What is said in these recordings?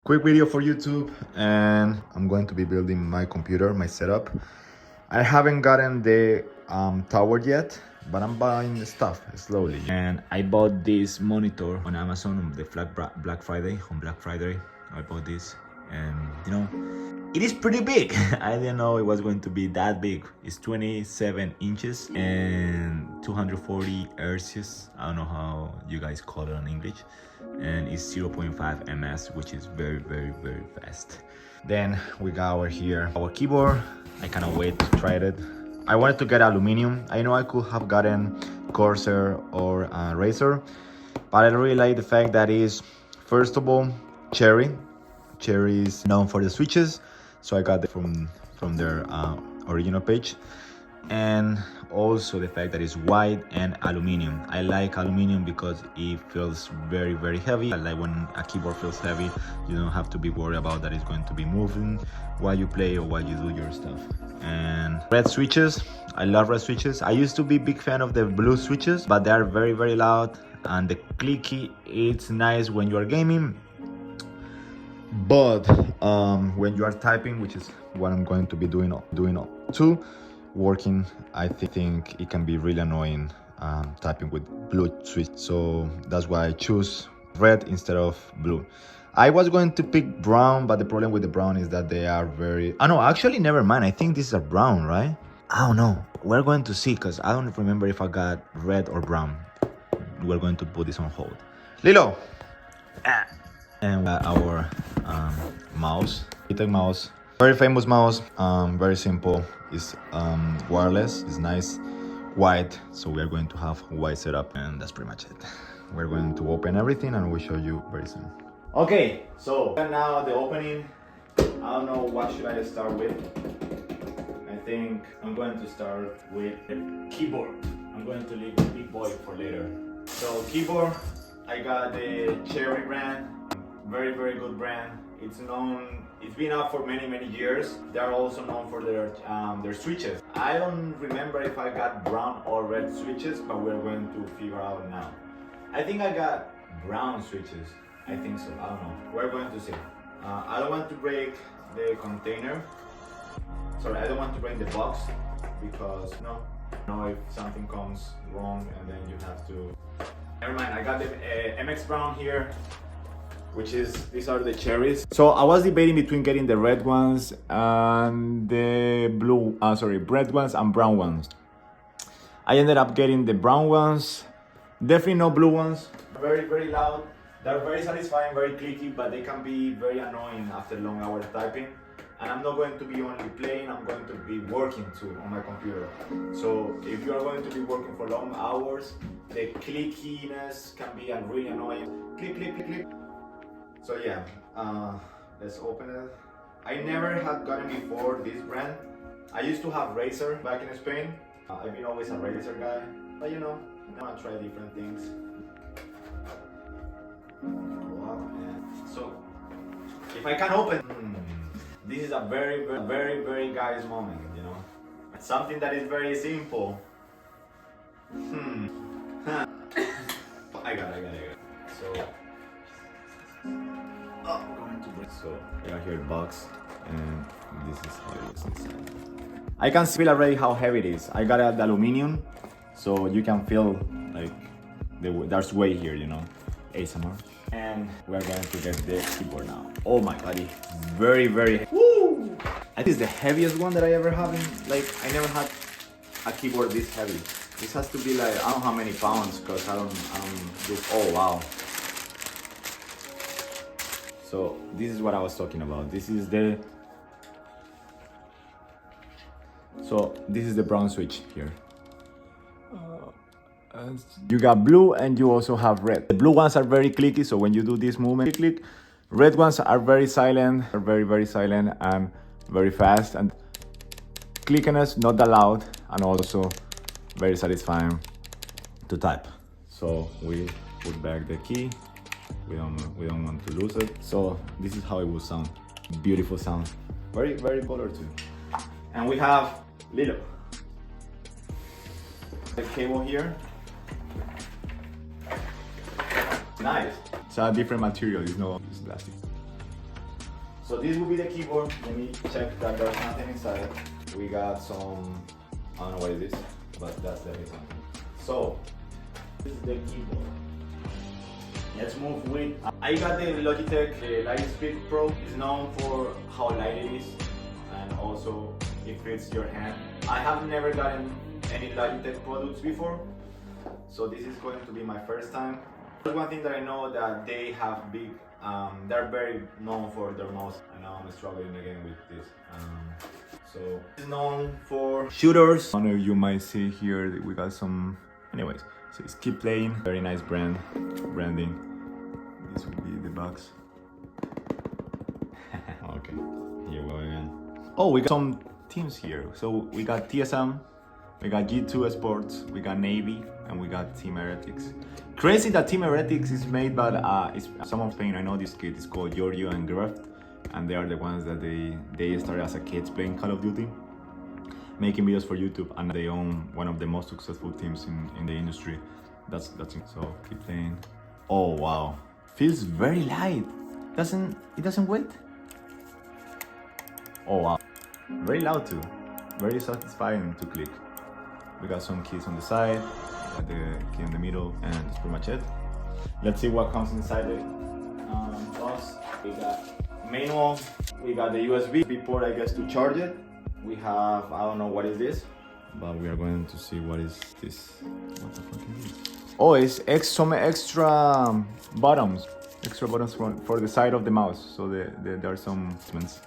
Quick video for YouTube, and I'm going to be building my computer, my setup. I haven't gotten the tower yet, but I'm buying the stuff slowly. And I bought this monitor on Amazon on the Black Friday. I bought this, and you know, it is pretty big. I didn't know it was going to be that big. It's 27 inches and 240 hertz. I don't know how you guys call it in English. And it's 0.5 ms, which is very fast. Then we got our keyboard. I cannot wait to try it. I wanted to get aluminum. I know I could have gotten Corsair or Razer, but I really like the fact that is, first of all, cherry. Cherry is known for the switches, so I got it from their original page. And also the fact that it's white and aluminum. I like aluminum because it feels very heavy. I like when a keyboard feels heavy, you don't have to be worried about that it's going to be moving while you play or while you do your stuff. And red switches, I love red switches. I used to be a big fan of the blue switches, but they are very loud, and the clicky, it's nice when you are gaming, but when you are typing, which is what I'm going to be doing too, working, I think it can be really annoying typing with blue switch. So that's why I choose red instead of blue. I was going to pick brown, but the problem with the brown is that they are very... Oh no, actually never mind. I think this is a brown, right? I don't know. We're going to see, because I don't remember if I got red or brown. We're going to put this on hold. Lilo! And our mouse, Logitech mouse, very famous mouse, very simple. It's wireless, it's nice, white. So we are going to have white setup, and that's pretty much it. We're going to open everything and we'll show you very soon. Okay, so now the opening. I don't know what should I start with. I think I'm going to start with the keyboard. I'm going to leave the big boy for later. So keyboard, I got the Cherry brand. Very good brand. It's been out for many years. They're also known for their switches. I don't remember if I got brown or red switches, but we're going to figure out now. I think I got brown switches. I think so. I don't know. We're going to see. I don't want to break the container. Sorry, I don't want to break the box, because no, if something comes wrong and then you have to. Never mind. I got the MX Brown here, which is, these are the cherries. So I was debating between getting the red ones and the red ones and brown ones. I ended up getting the brown ones. Definitely no blue ones. Very loud. They're very satisfying, very clicky, but they can be very annoying after long hours typing. And I'm not going to be only playing, I'm going to be working too on my computer. So if you are going to be working for long hours, the clickiness can be really annoying. Click. So yeah, let's open it. I never had gotten before this brand. I used to have Razer back in Spain. I've been always a Razer guy, but you know, I want to try different things. So, if I can open, this is a very guys moment, you know. Something that is very simple. I got it. So. So I got here the box, and this is how it looks inside. I can feel already how heavy it is. I got the aluminum, so you can feel like there's weight here, you know. ASMR. And we're going to get the keyboard now. Oh my god, it's very woo! I think it's the heaviest one that I ever have in, like, I never had a keyboard this heavy. This has to be like, I don't know how many pounds, because I don't do. Oh wow. So this is what I was talking about. This is the brown switch here. You got blue and you also have red. The blue ones are very clicky, so when you do this movement, click. Red ones are very silent, very silent and very fast, and clickiness not that loud, and also very satisfying to type. So we put back the key. We don't want to lose it. So this is how it will sound. Beautiful sound. Very colored too. And we have Lilo. The cable here. Nice. It's a different material. It's plastic. So this will be the keyboard. Let me check that there's nothing inside. We got some, I don't know what it is, but that's the reason. So this is the keyboard. Let's move with, I got the Logitech Lightspeed Pro. It's known for how light it is and also it fits your hand. I have never gotten any Logitech products before, so this is going to be my first time. One thing that I know that they have big, they're very known for their mouse, and now I'm struggling again with this. So it's known for shooters. I don't know if you might see here that we got some, anyways, so it's Keep Playing, very nice branding. This will be the box. Okay, here we go again. Oh, we got some teams here. So we got TSM, we got G2 Sports, we got Navy, and we got Team Heretics. Crazy that Team Heretics is made by someone Spain. I know this kid is called Giorgio and Greft, and they are the ones that they started as a kids playing Call of Duty, making videos for YouTube, and they own one of the most successful teams in the industry. That's it. So Keep Playing. Oh wow, feels very light. It doesn't weight. Oh wow, very loud too. Very satisfying to click. We got some keys on the side, we got the key in the middle, and that's pretty much it. Let's see what comes inside the box. We got manual, we got the USB port, I guess, to charge it. We have, I don't know what is this, but we are going to see what is this. What the fuck is this? Oh, it's some extra buttons for the side of the mouse, so there are some instruments.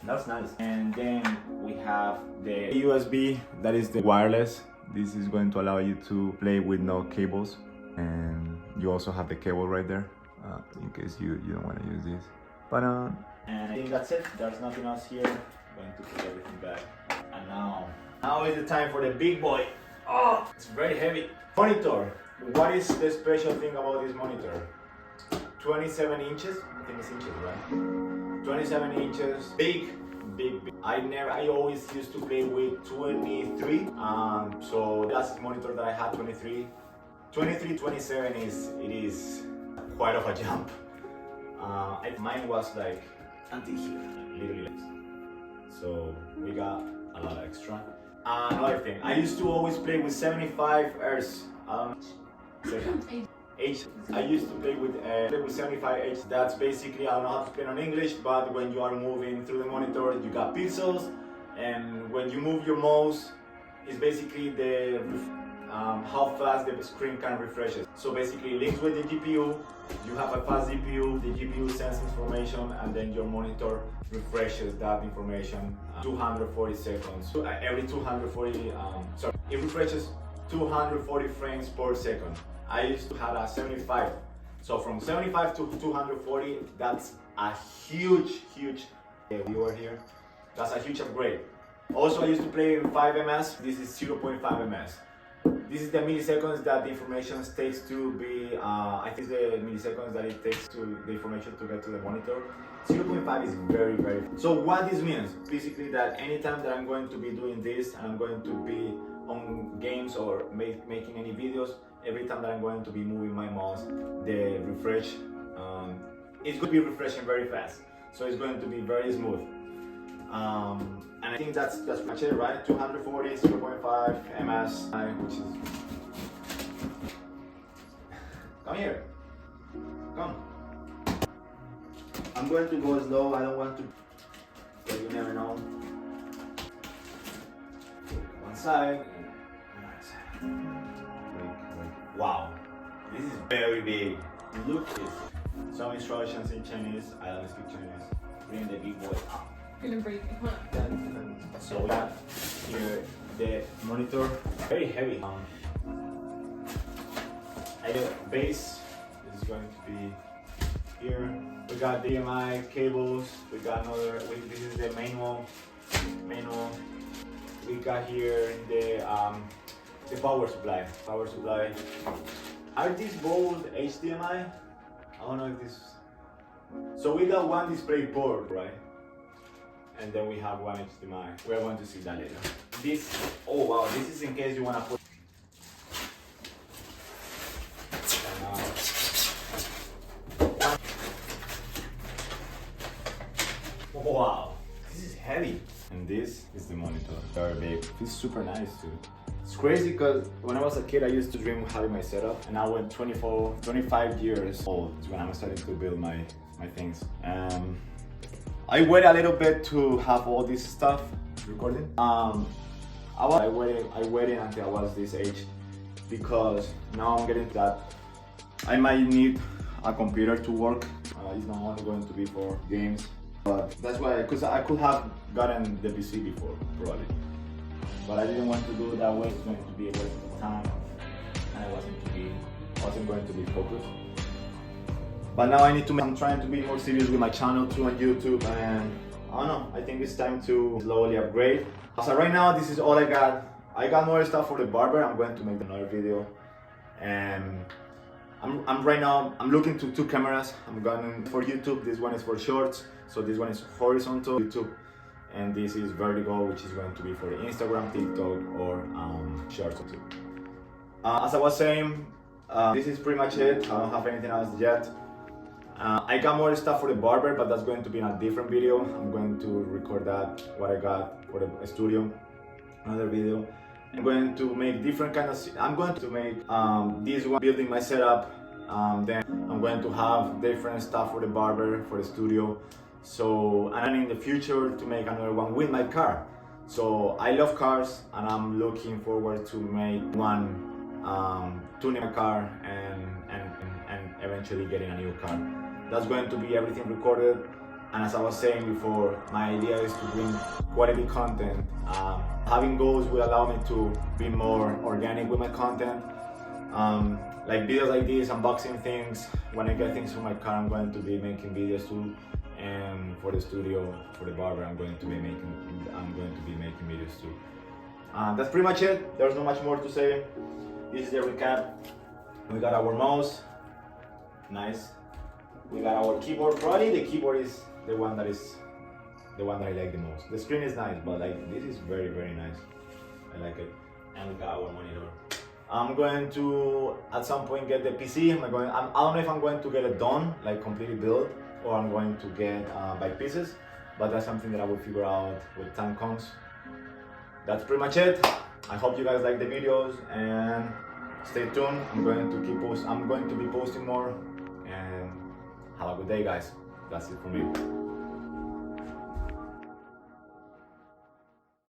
That's nice. And then we have the USB, that is the wireless. This is going to allow you to play with no cables. And you also have the cable right there, in case you don't want to use this. But and I think that's it. There's nothing else here. I'm going to put everything back. And now is the time for the big boy. Oh, it's very heavy. Monitor. What is the special thing about this monitor? 27 inches. I think it's inches, right? 27 inches, big. I always used to play with 23. So that's the monitor that I had, 23. 27 is quite of a jump. Mine was like until here, literally. So we got a lot of extra. Another thing, I used to always play with 75 Hz. H. I used to play with 75H. That's basically, I don't know how to explain on English, but when you are moving through the monitor, you got pixels, and when you move your mouse, it's basically the how fast the screen can refresh it. So basically, it links with the GPU. You have a fast GPU. The GPU sends information, and then your monitor refreshes that information 240 seconds. So every 240, it refreshes 240 frames per second. I used to have a 75. So from 75 to 240, that's a huge viewer here. That's a huge upgrade. Also, I used to play in 5 ms. This is 0.5 ms. This is the milliseconds that the information takes to be, I think the milliseconds that it takes to the information to get to the monitor. 0.5 is very. So what this means, basically that anytime that I'm going to be doing this and I'm going to be on games or making any videos, every time that I'm going to be moving my mouse, the refresh, it's going to be refreshing very fast. So it's going to be very smooth. And I think that's pretty much it, right? 240, 0.5 ms, which is... Come here. Come. I'm going to go slow. I don't want to... But you never know. One side. Wow, this is very big. Look at this. Some instructions in Chinese. I don't speak Chinese. Bring the big boy up. Gonna break it. So we got here the monitor, very heavy. The base is going to be here. We got DMI cables. We got another. This is the manual. We got here the power supply. Are these both HDMI? I don't know if this. So we got one display port, right? And then we have one HDMI. We're going to see that later. This, oh wow, this is in case you want to put. Wow, this is heavy. And this is the monitor, very big. Feels super nice too. It's crazy because when I was a kid, I used to dream of having my setup, and now when 25 years old is when I'm starting to build my things. I waited a little bit to have all this stuff recording. I waited until I was this age because now I'm getting to that. I might need a computer to work. It's not only going to be for games, but that's why, because I could have gotten the PC before, probably. But I didn't want to do it that way. It's going to be a waste of time, and I wasn't going to be focused. But now I'm trying to be more serious with my channel too on YouTube, and I don't know, I think it's time to slowly upgrade. So right now, this is all I got. I got more stuff for the barber. I'm going to make another video, and I'm looking to 2 cameras. I'm going for YouTube. This one is for shorts, so this one is horizontal YouTube, and this is vertical, which is going to be for the Instagram, TikTok, or shorts too. As I was saying, this is pretty much it. I don't have anything else yet. I got more stuff for the barber, but that's going to be in a different video. I'm going to record that, what I got for the studio, another video. I'm going to make different kind of, I'm going to make this one, building my setup. Then I'm going to have different stuff for the barber, for the studio. So, and in the future to make another one with my car. So I love cars, and I'm looking forward to make one tuning my car and eventually getting a new car. That's going to be everything recorded. And as I was saying before, my idea is to bring quality content. Having goals will allow me to be more organic with my content. Like videos like this, unboxing things. When I get things from my car, I'm going to be making videos too. And for the studio, for the barber, I'm going to be making videos too. That's pretty much it. There's not much more to say. This is the recap. We got our mouse, nice. We got our keyboard. Probably the keyboard is the one that I like the most. The screen is nice, but like this is very, very nice. I like it. And we got our monitor. I'm going to at some point get the PC. I don't know if I'm going to get it done, like completely built, or I'm going to get by pieces. But that's something that I will figure out with time comes. That's pretty much it. I hope you guys like the videos, and stay tuned. I'm going to be posting more, and have a good day, guys. That's it for me.